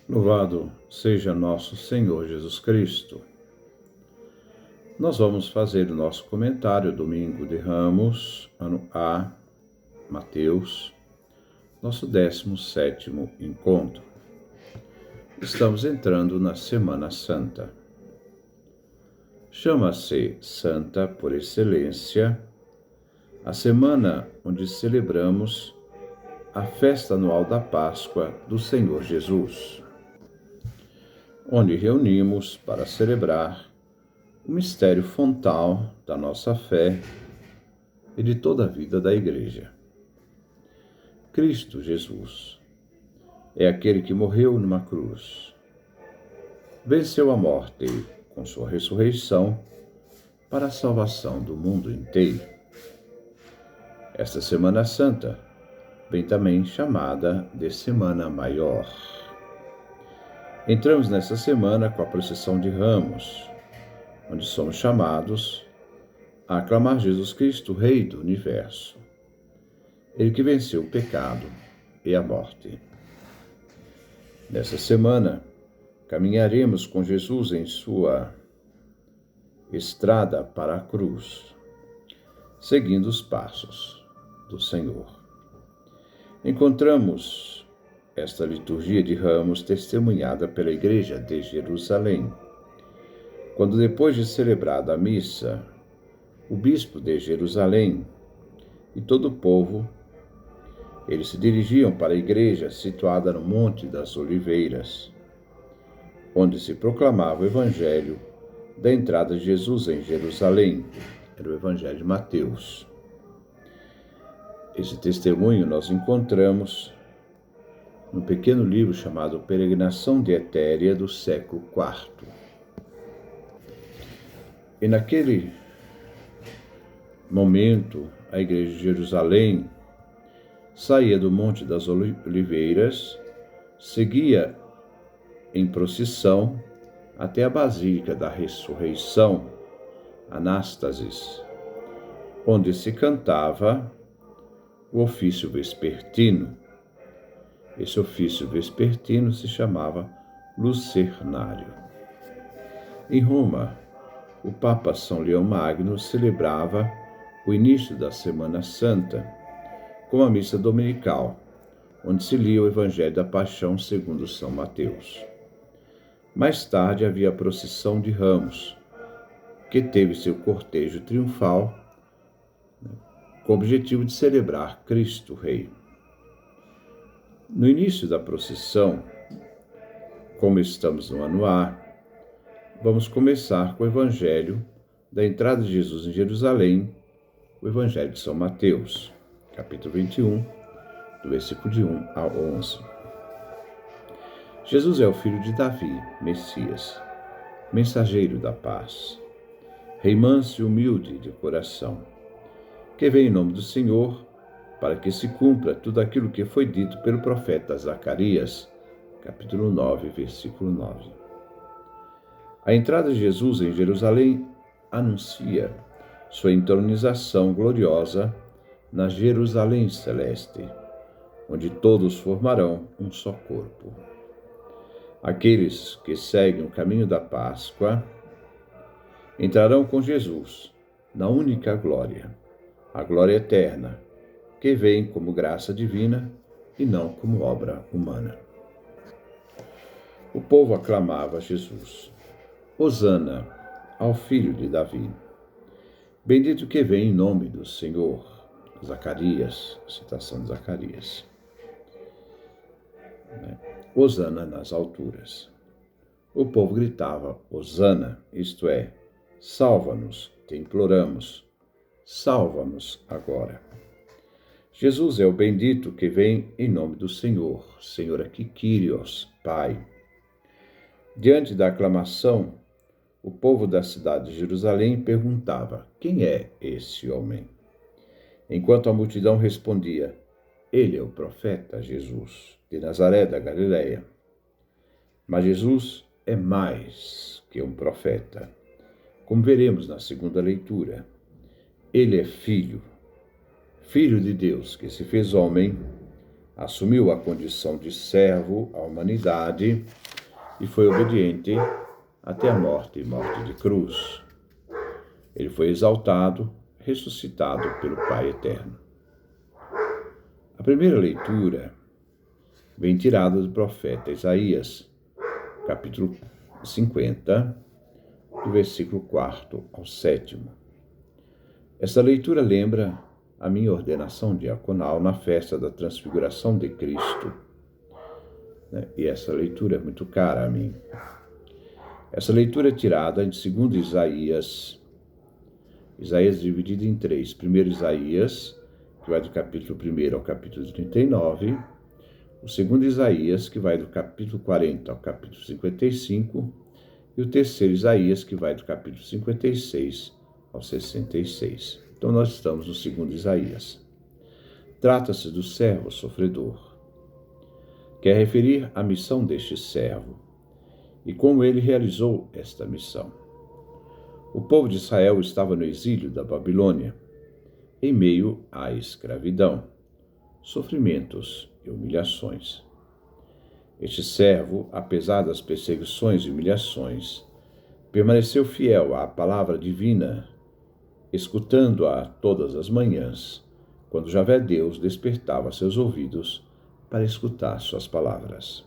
Louvado seja nosso Senhor Jesus Cristo. Nós vamos fazer o nosso comentário Domingo de Ramos, ano A, Mateus, nosso 17º encontro. Estamos entrando na Semana Santa. Chama-se Santa por excelência a semana onde celebramos a festa anual da Páscoa do Senhor Jesus, onde reunimos para celebrar o mistério fontal da nossa fé e de toda a vida da Igreja. Cristo Jesus é aquele que morreu numa cruz, venceu a morte com sua ressurreição para a salvação do mundo inteiro. Esta Semana Santa vem também chamada de Semana Maior. Entramos nessa semana com a procissão de Ramos, onde somos chamados a aclamar Jesus Cristo, Rei do Universo, Ele que venceu o pecado e a morte. Nessa semana, caminharemos com Jesus em sua estrada para a cruz, seguindo os passos do Senhor. Encontramos esta liturgia de Ramos testemunhada pela Igreja de Jerusalém, quando depois de celebrada a missa, o bispo de Jerusalém e todo o povo, eles se dirigiam para a igreja situada no Monte das Oliveiras, onde se proclamava o Evangelho da entrada de Jesus em Jerusalém. Era o Evangelho de Mateus. Esse testemunho nós encontramos no pequeno livro chamado Peregrinação de Etéria, do século IV. E naquele momento, a igreja de Jerusalém saía do Monte das Oliveiras, seguia em procissão até a Basílica da Ressurreição, Anástasis, onde se cantava o ofício vespertino. Esse ofício vespertino se chamava Lucernário. Em Roma, o Papa São Leão Magno celebrava o início da Semana Santa com a missa dominical, onde se lia o Evangelho da Paixão segundo São Mateus. Mais tarde havia a procissão de Ramos, que teve seu cortejo triunfal com o objetivo de celebrar Cristo Rei. No início da procissão, como estamos no ano A, vamos começar com o Evangelho da entrada de Jesus em Jerusalém, o Evangelho de São Mateus, capítulo 21, do versículo de 1 a 11. Jesus é o filho de Davi, Messias, mensageiro da paz, Rei manso e humilde de coração, que vem em nome do Senhor, para que se cumpra tudo aquilo que foi dito pelo profeta Zacarias, capítulo 9, versículo 9. A entrada de Jesus em Jerusalém anuncia sua entronização gloriosa na Jerusalém celeste, onde todos formarão um só corpo. Aqueles que seguem o caminho da Páscoa entrarão com Jesus na única glória, a glória eterna, que vem como graça divina e não como obra humana. O povo aclamava Jesus: Hosana ao filho de Davi. Bendito que vem em nome do Senhor. Zacarias, citação de Zacarias. Hosana nas alturas. O povo gritava: Hosana, isto é, salva-nos, te imploramos, salva-nos agora. Jesus é o bendito que vem em nome do Senhor, Senhor aqui, Kyrios, Pai. Diante da aclamação, o povo da cidade de Jerusalém perguntava: quem é esse homem? Enquanto a multidão respondia: ele é o profeta Jesus, de Nazaré da Galileia. Mas Jesus é mais que um profeta, como veremos na segunda leitura. Ele é filho de Deus, que se fez homem Assumiu a condição de servo à humanidade e foi obediente até a morte e morte de cruz. Ele foi exaltado, ressuscitado pelo Pai Eterno. A primeira leitura vem tirada do profeta Isaías, capítulo 50, do versículo 4 ao 7. Esta leitura lembra a minha ordenação diaconal na festa da transfiguração de Cristo. E essa leitura é muito cara a mim. Essa leitura é tirada de 2 Isaías. Isaías é dividido em 3. Primeiro Isaías, que vai do capítulo 1 ao capítulo 39. O segundo Isaías, que vai do capítulo 40 ao capítulo 55. E o terceiro Isaías, que vai do capítulo 56 ao 66. Então nós estamos no segundo Isaías. Trata-se do servo sofredor. Quer referir a missão deste servo e como ele realizou esta missão. O povo de Israel estava no exílio da Babilônia, em meio à escravidão, sofrimentos e humilhações. Este servo, apesar das perseguições e humilhações, permaneceu fiel à palavra divina, escutando-a todas as manhãs, quando Javé Deus despertava seus ouvidos para escutar suas palavras.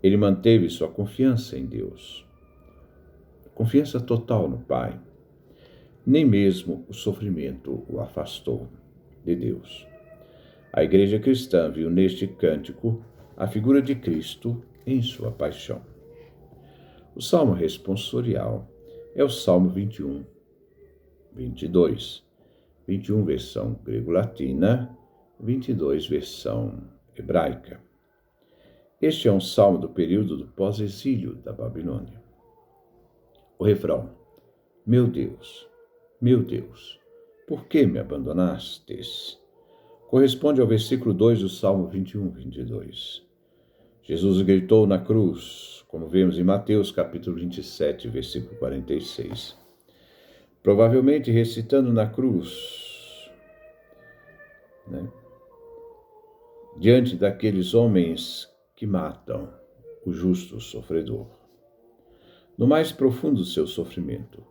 Ele manteve sua confiança em Deus, confiança total no Pai. Nem mesmo o sofrimento o afastou de Deus. A igreja cristã viu neste cântico a figura de Cristo em sua paixão. O salmo responsorial é o Salmo 21, 22. 21, versão grego-latina, 22, versão hebraica. Este é um salmo do período do pós-exílio da Babilônia. O refrão: meu Deus, por que me abandonastes? Corresponde ao versículo 2 do Salmo 21, 22. Jesus gritou na cruz, como vemos em Mateus capítulo 27, versículo 46. Provavelmente recitando na cruz, diante daqueles homens que matam o justo sofredor. No mais profundo do seu sofrimento,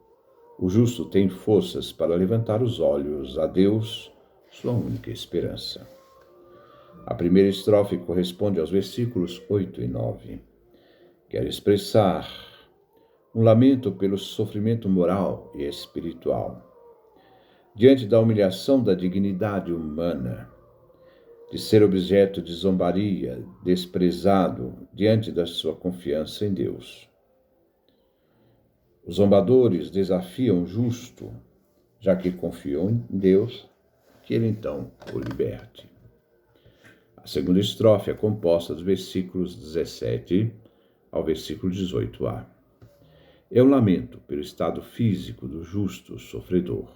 o justo tem forças para levantar os olhos a Deus, sua única esperança. A primeira estrofe corresponde aos versículos 8 e 9. Quer expressar um lamento pelo sofrimento moral e espiritual, diante da humilhação da dignidade humana, de ser objeto de zombaria, desprezado diante da sua confiança em Deus. Os zombadores desafiam o justo, já que confiam em Deus, que ele então o liberte. A segunda estrofe é composta dos versículos 17 ao versículo 18a. É um lamento pelo estado físico do justo sofredor.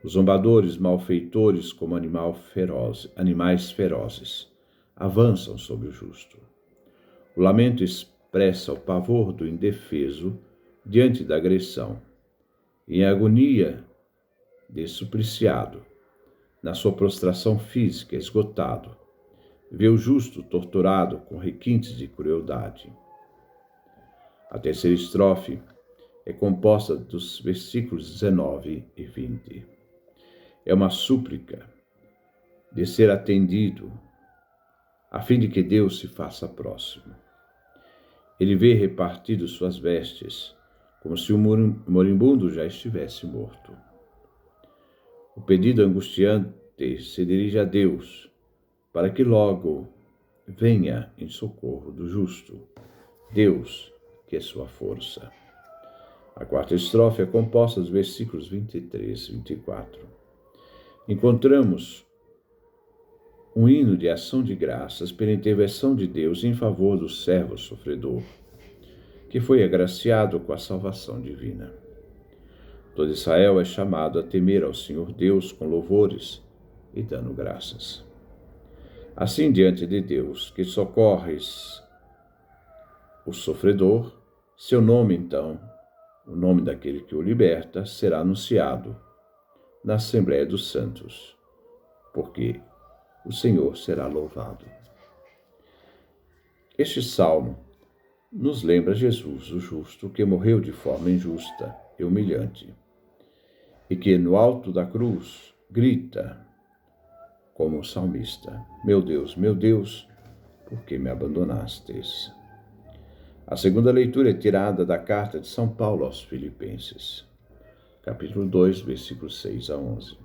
Os zombadores, malfeitores como animais ferozes, avançam sobre o justo. O lamento expressa o pavor do indefeso diante da agressão, e em agonia dessupliciado, na sua prostração física, esgotado, vê o justo torturado com requintes de crueldade. A terceira estrofe é composta dos versículos 19 e 20. É uma súplica de ser atendido, a fim de que Deus se faça próximo. Ele vê repartido suas vestes, como se o moribundo já estivesse morto. O pedido angustiante se dirige a Deus, para que logo venha em socorro do justo, Deus, que é sua força. A quarta estrofe é composta dos versículos 23 e 24. Encontramos um hino de ação de graças pela intervenção de Deus em favor do servo sofredor, que foi agraciado com a salvação divina. Todo Israel é chamado a temer ao Senhor Deus com louvores e dando graças. Assim, diante de Deus, que socorres o sofredor, seu nome, então, o nome daquele que o liberta, será anunciado na Assembleia dos Santos, porque o Senhor será louvado. Este salmo nos lembra Jesus, o justo, que morreu de forma injusta e humilhante, e que no alto da cruz grita, como o salmista: meu Deus, por que me abandonastes? A segunda leitura é tirada da carta de São Paulo aos Filipenses, capítulo 2, versículos 6 a 11.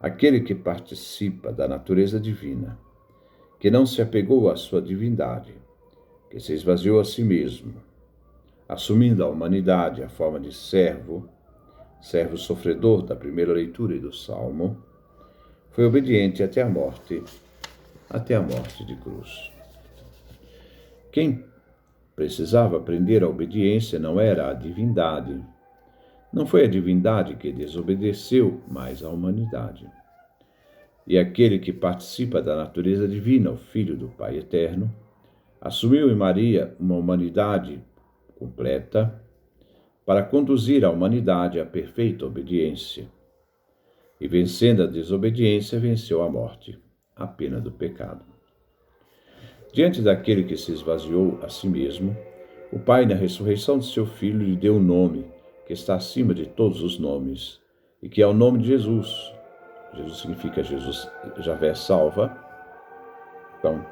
Aquele que participa da natureza divina, que não se apegou à sua divindade, que se esvaziou a si mesmo, assumindo a humanidade a forma de servo sofredor da primeira leitura e do Salmo, foi obediente até a morte de cruz. Quem precisava aprender a obediência não era a divindade. Não foi a divindade que desobedeceu, mas a humanidade. E aquele que participa da natureza divina, o Filho do Pai Eterno, assumiu em Maria uma humanidade completa para conduzir a humanidade à perfeita obediência. E vencendo a desobediência, venceu a morte, a pena do pecado. Diante daquele que se esvaziou a si mesmo, o Pai, na ressurreição de seu Filho, lhe deu um nome que está acima de todos os nomes, e que é o nome de Jesus. Jesus significa Javé salva. Então,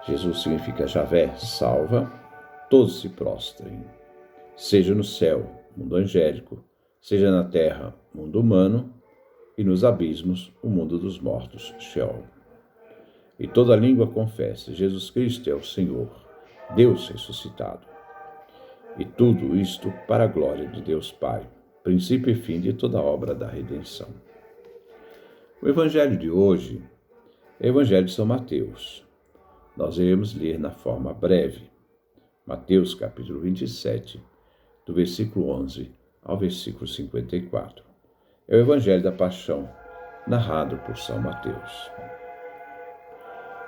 Jesus significa Javé salva. Todos se prostrem, seja no céu, mundo angélico, seja na terra, mundo humano, e nos abismos, o mundo dos mortos, Sheol. E toda língua confesse: Jesus Cristo é o Senhor, Deus ressuscitado. E tudo isto para a glória de Deus Pai, princípio e fim de toda a obra da redenção. O evangelho de hoje é o evangelho de São Mateus. Nós iremos ler na forma breve. Mateus, capítulo 27, do versículo 11 ao versículo 54. É o evangelho da paixão, narrado por São Mateus.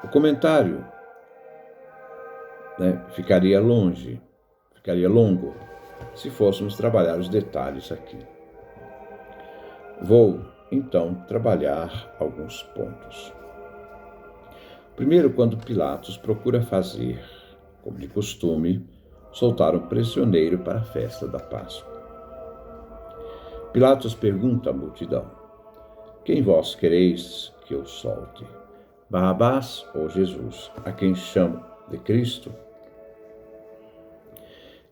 O comentário ficaria longo, se fôssemos trabalhar os detalhes aqui. Vou, então, trabalhar alguns pontos. Primeiro, quando Pilatos procura fazer, como de costume, soltar um prisioneiro para a festa da Páscoa. Pilatos pergunta à multidão: quem vós quereis que eu solte? Barrabás ou Jesus, a quem chamam de Cristo?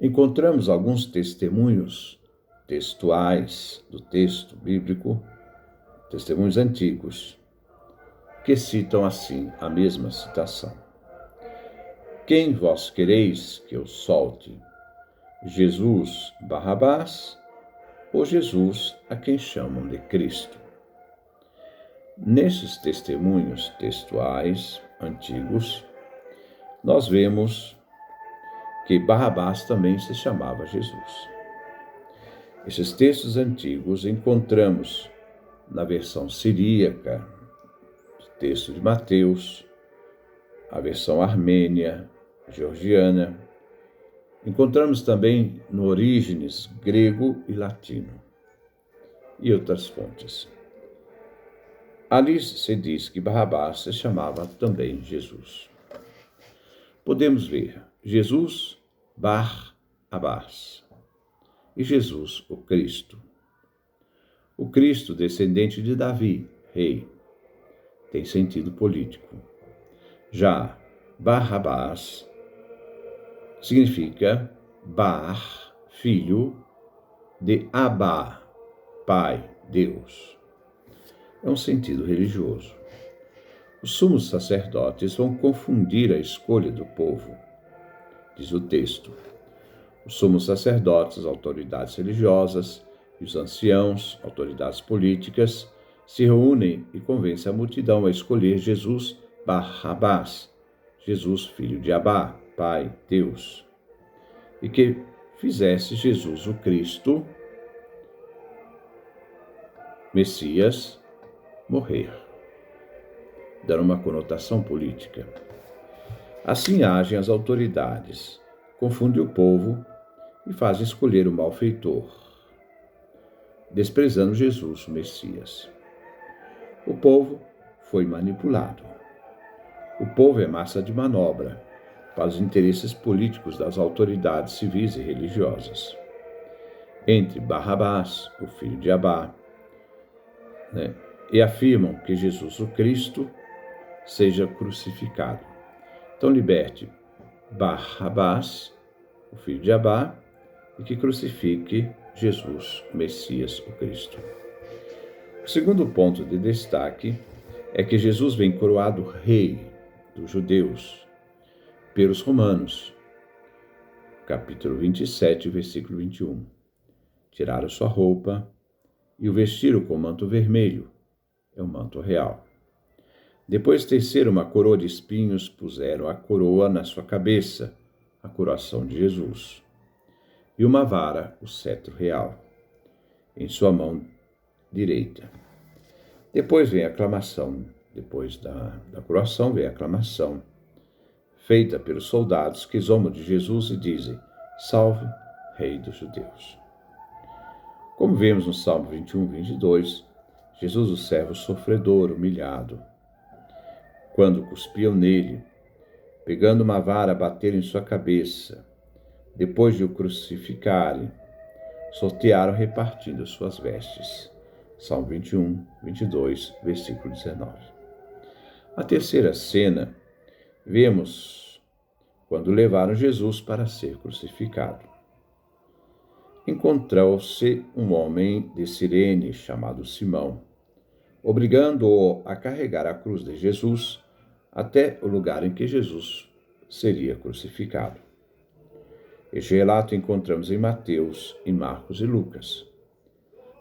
Encontramos alguns testemunhos textuais do texto bíblico, testemunhos antigos, que citam assim a mesma citação. Quem vós quereis que eu solte? Jesus, Barrabás, ou Jesus, a quem chamam de Cristo? Nesses testemunhos textuais antigos, nós vemos que Barrabás também se chamava Jesus. Esses textos antigos encontramos na versão siríaca, texto de Mateus, a versão armênia, georgiana. Encontramos também no Orígenes grego e latino e outras fontes. Ali se diz que Barrabás se chamava também Jesus. Podemos ver Jesus, Bar-Abás, e Jesus, o Cristo. O Cristo, descendente de Davi, rei, tem sentido político. Já Barrabás significa Bar, filho, de Abá, pai, Deus. É um sentido religioso. Os sumos sacerdotes vão confundir a escolha do povo, diz o texto. Os sumos sacerdotes, autoridades religiosas, e os anciãos, autoridades políticas, se reúnem e convencem a multidão a escolher Jesus Barrabás, Jesus, filho de Abá, Pai, Deus, e que fizesse Jesus o Cristo, Messias, morrer, dando uma conotação política. Assim agem as autoridades, confundem o povo e fazem escolher o malfeitor, desprezando Jesus, o Messias. O povo foi manipulado. O povo é massa de manobra para os interesses políticos das autoridades civis e religiosas. Entre Barrabás, o filho de Abá, e afirmam que Jesus, o Cristo, seja crucificado. Então liberte Barrabás, o filho de Abá, e que crucifique Jesus, o Messias, o Cristo. O segundo ponto de destaque é que Jesus vem coroado rei dos judeus pelos romanos. Capítulo 27, versículo 21. Tiraram sua roupa e o vestiram com manto vermelho, é o manto real. Depois de tecer uma coroa de espinhos, puseram a coroa na sua cabeça, a coroação de Jesus, e uma vara, o cetro real, em sua mão direita. Depois vem a aclamação, depois da coroação vem a aclamação, feita pelos soldados que zombam de Jesus e dizem: Salve, Rei dos Judeus. Como vemos no Salmo 21, 22, Jesus, o servo sofredor, humilhado, quando cuspiam nele, pegando uma vara, bateram em sua cabeça, depois de o crucificarem, sortearam repartindo suas vestes. Salmo 21, 22, versículo 19. A terceira cena, vemos quando levaram Jesus para ser crucificado. Encontrou-se um homem de Cirene chamado Simão, obrigando-o a carregar a cruz de Jesus até o lugar em que Jesus seria crucificado. Este relato encontramos em Mateus, em Marcos e Lucas,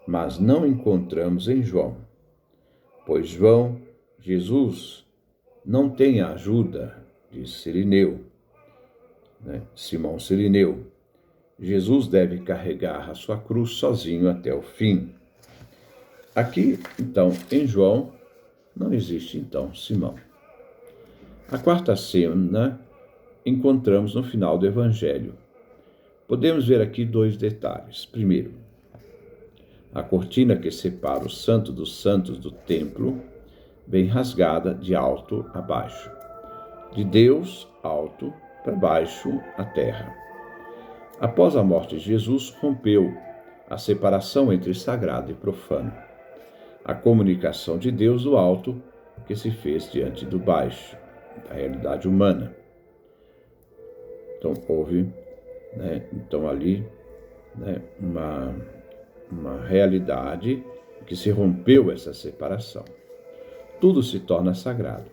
mas não encontramos em João, pois Jesus não tem a ajuda de Cirineu, Simão Cirineu. Jesus deve carregar a sua cruz sozinho até o fim. Aqui, então, em João, não existe, então, Simão. A quarta cena encontramos no final do Evangelho. Podemos ver aqui dois detalhes. Primeiro, a cortina que separa o Santo dos Santos do templo vem rasgada de alto a baixo, de Deus alto para baixo a terra. Após a morte de Jesus, rompeu a separação entre sagrado e profano, a comunicação de Deus do alto que se fez diante do baixo, da realidade humana. Então houve, ali, uma realidade que se rompeu essa separação. Tudo se torna sagrado.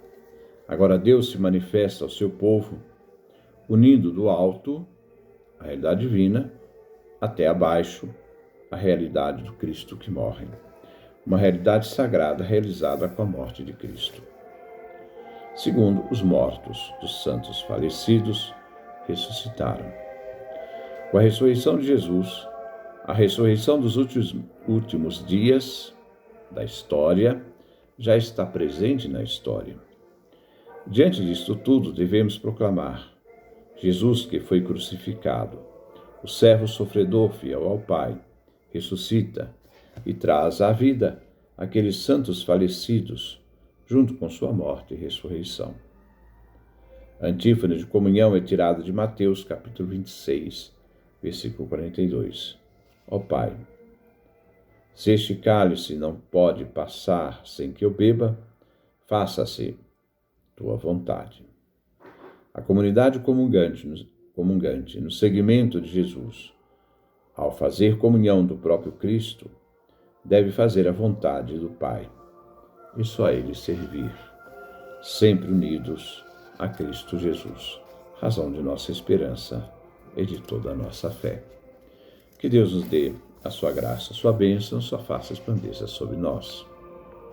Agora Deus se manifesta ao seu povo, unindo do alto, a realidade divina, até abaixo, a realidade do Cristo que morre. Uma realidade sagrada realizada com a morte de Cristo. Segundo, os mortos dos santos falecidos ressuscitaram. Com a ressurreição de Jesus, a ressurreição dos últimos dias da história já está presente na história. Diante disto tudo, devemos proclamar: Jesus, que foi crucificado, o servo sofredor fiel ao Pai, ressuscita e traz à vida aqueles santos falecidos, junto com sua morte e ressurreição. A antífona de comunhão é tirada de Mateus, capítulo 26, versículo 42. Ó Pai, se este cálice não pode passar sem que eu beba, faça-se tua vontade. A comunidade comungante, no seguimento de Jesus, ao fazer comunhão do próprio Cristo, deve fazer a vontade do Pai e só a Ele servir, sempre unidos a Cristo Jesus, razão de nossa esperança e de toda a nossa fé. Que Deus nos dê a sua graça, a sua bênção, sua face resplandeça sobre nós.